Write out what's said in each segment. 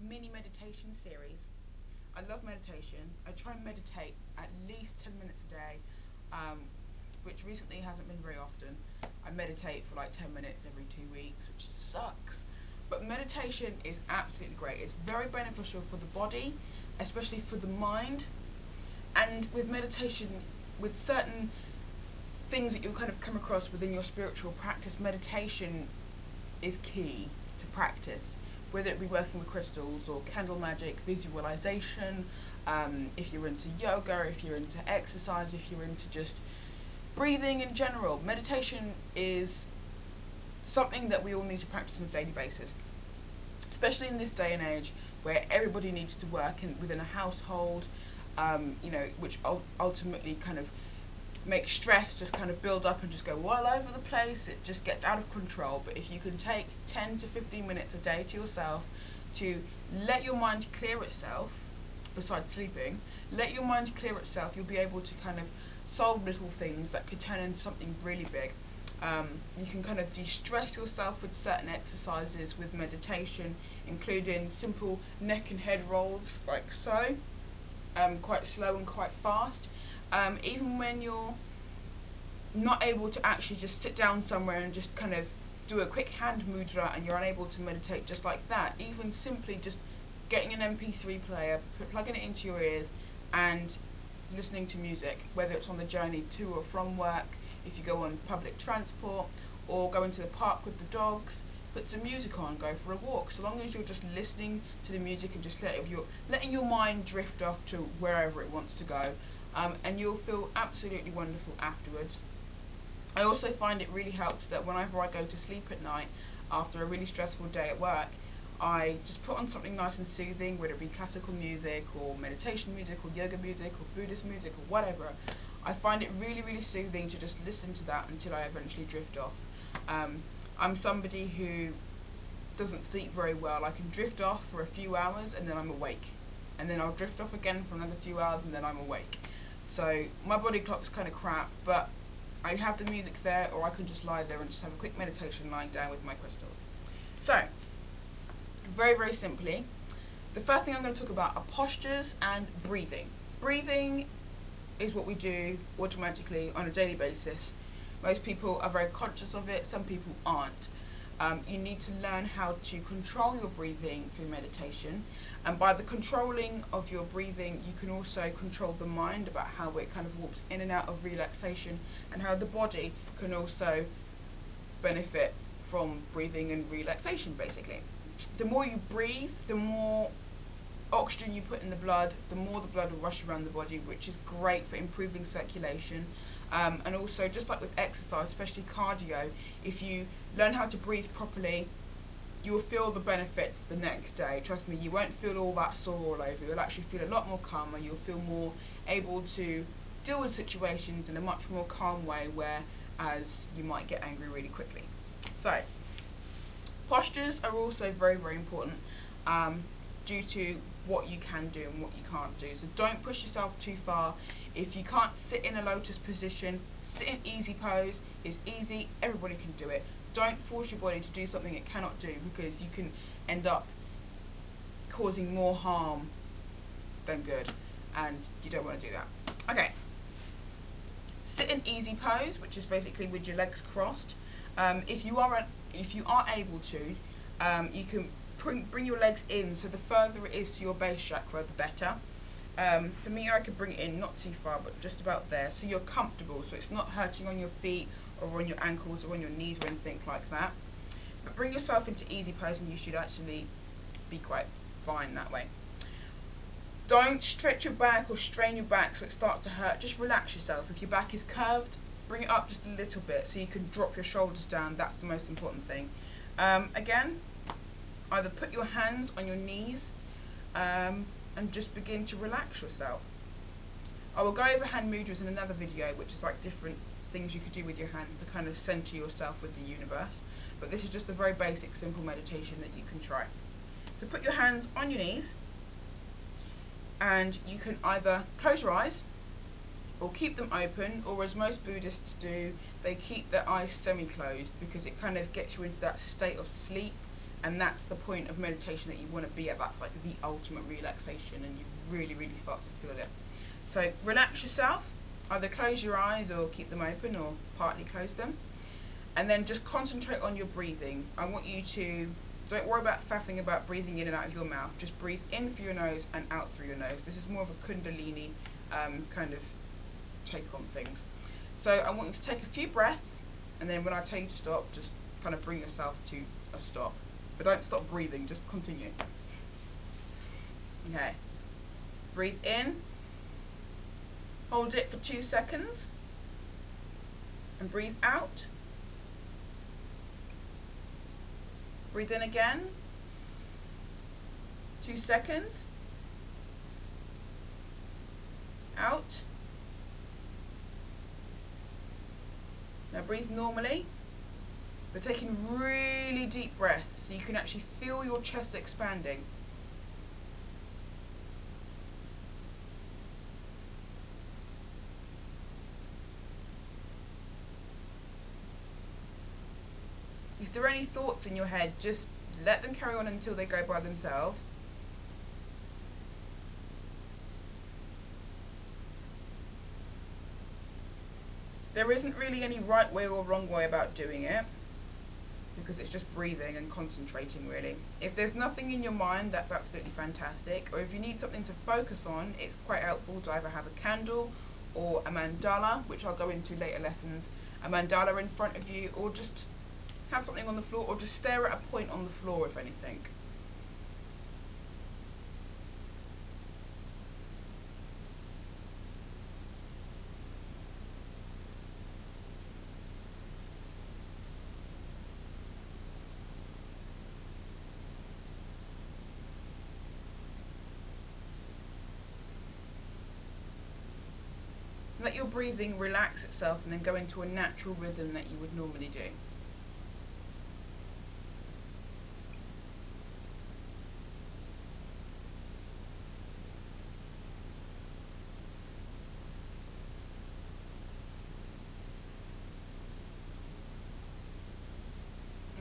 mini meditation series. I love meditation. I try and meditate at least 10 minutes a day, which recently hasn't been very often. I meditate for like 10 minutes every 2 weeks, which sucks. But meditation is absolutely great. It's very beneficial for the body, especially for the mind. And with meditation, with certain things that you'll kind of come across within your spiritual practice, meditation is key to practice, whether it be working with crystals or candle magic, visualization, if you're into yoga, if you're into exercise, if you're into just breathing in general. Meditation is something that we all need to practice on a daily basis, especially in this day and age where everybody needs to work within a household, which ultimately kind of makes stress just kind of build up and just go all over the place. It just gets out of control. But if you can take 10 to 15 minutes a day to yourself to let your mind clear itself, besides sleeping, let your mind clear itself, you'll be able to kind of solve little things that could turn into something really big. You can kind of de-stress yourself with certain exercises with meditation, including simple neck and head rolls like so, quite slow and quite fast. Even when you're not able to actually just sit down somewhere and just kind of do a quick hand mudra and you're unable to meditate just like that, even simply just getting an MP3 player, plugging it into your ears and listening to music, whether it's on the journey to or from work, if you go on public transport or go into the park with the dogs, put some music on, go for a walk. So long as you're just listening to the music and just letting your mind drift off to wherever it wants to go, and you'll feel absolutely wonderful afterwards. I also find it really helps that whenever I go to sleep at night after a really stressful day at work, I just put on something nice and soothing, whether it be classical music or meditation music or yoga music or Buddhist music or whatever. I find it really, really soothing to just listen to that until I eventually drift off. I'm somebody who doesn't sleep very well. I can drift off for a few hours and then I'm awake. And then I'll drift off again for another few hours and then I'm awake. So my body clock's kind of crap, but I have the music there, or I can just lie there and just have a quick meditation lying down with my crystals. So, very, very simply, the first thing I'm going to talk about are postures and breathing. Breathing is what we do automatically on a daily basis. Most people are very conscious of it, some people aren't. You need to learn how to control your breathing through meditation, and by the controlling of your breathing you can also control the mind about how it kind of warps in and out of relaxation, and how the body can also benefit from breathing and relaxation. Basically, the more you breathe, the more oxygen you put in the blood, the more the blood will rush around the body, which is great for improving circulation. And also, just like with exercise, especially cardio, if you learn how to breathe properly, you will feel the benefits the next day. Trust me, you won't feel all that sore all over. You'll actually feel a lot more calmer. You'll feel more able to deal with situations in a much more calm way, whereas you might get angry really quickly. So, postures are also very, very important, due to what you can do and what you can't do. So don't push yourself too far. If you can't sit in a lotus position, sit in easy pose. It's easy, everybody can do it. Don't force your body to do something it cannot do, because you can end up causing more harm than good, and you don't want to do that. Okay, sit in easy pose, which is basically with your legs crossed. If you are able to, you can bring your legs in, so the further it is to your base chakra, the better. For me, I could bring it in not too far, but just about there, so you're comfortable, so it's not hurting on your feet or on your ankles or on your knees or anything like that. But bring yourself into easy pose and you should actually be quite fine that way. Don't stretch your back or strain your back so it starts to hurt. Just relax yourself. If your back is curved, bring it up just a little bit so you can drop your shoulders down. That's the most important thing. Again, either put your hands on your knees and just begin to relax yourself. I will go over hand mudras in another video, which is like different things you could do with your hands to kind of center yourself with the universe. But this is just a very basic, simple meditation that you can try. So put your hands on your knees, and you can either close your eyes or keep them open, or as most Buddhists do, they keep their eyes semi-closed because it kind of gets you into that state of sleep And that's the point of meditation that you want to be at. That's like the ultimate relaxation, and you really, really start to feel it. So relax yourself, either close your eyes or keep them open or partly close them. And then just concentrate on your breathing. I want you to, don't worry about faffing about breathing in and out of your mouth. Just breathe in through your nose and out through your nose. This is more of a Kundalini kind of take on things. So I want you to take a few breaths, and then when I tell you to stop, just kind of bring yourself to a stop. But don't stop breathing, just continue. Okay. Breathe in. Hold it for 2 seconds. And breathe out. Breathe in again. 2 seconds. Out. Now breathe normally. We're taking really deep breaths so you can actually feel your chest expanding. If there are any thoughts in your head, just let them carry on until they go by themselves. There isn't really any right way or wrong way about doing it, because it's just breathing and concentrating really. If there's nothing in your mind, that's absolutely fantastic. Or if you need something to focus on, it's quite helpful to either have a candle or a mandala, which I'll go into later lessons, a mandala in front of you, or just have something on the floor, or just stare at a point on the floor if anything. Let your breathing relax itself and then go into a natural rhythm that you would normally do.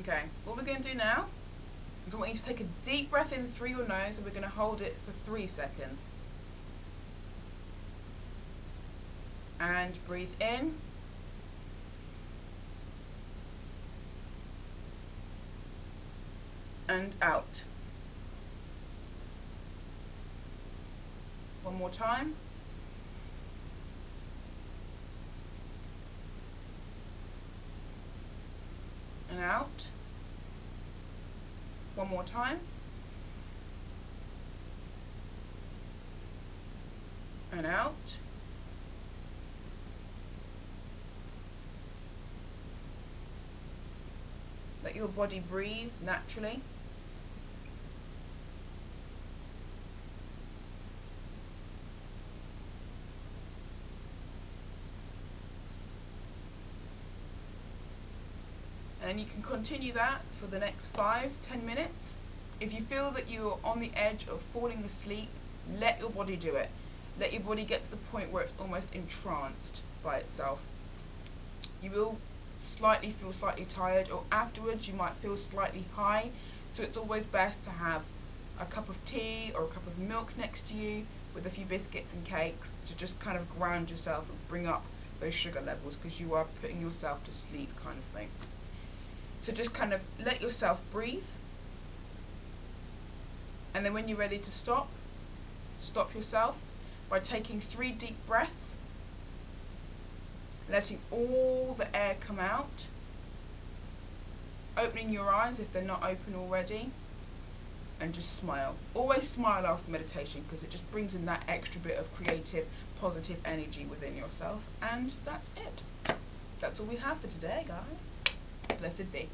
Okay, what we're going to do now is I want you to take a deep breath in through your nose, and we're going to hold it for 3 seconds. And breathe in. And out. One more time. And out. One more time. And out. Let your body breathe naturally. And you can continue that for the next 5-10 minutes. If you feel that you're on the edge of falling asleep, let your body do it. Let your body get to the point where it's almost entranced by itself. You will feel slightly tired, or afterwards you might feel slightly high, so it's always best to have a cup of tea or a cup of milk next to you with a few biscuits and cakes to just kind of ground yourself and bring up those sugar levels, because you are putting yourself to sleep kind of thing. So just kind of let yourself breathe, and then when you're ready to stop yourself by taking 3 deep breaths, letting all the air come out, opening your eyes if they're not open already, and just smile. Always smile after meditation, because it just brings in that extra bit of creative, positive energy within yourself. And that's it. That's all we have for today, guys. Blessed be.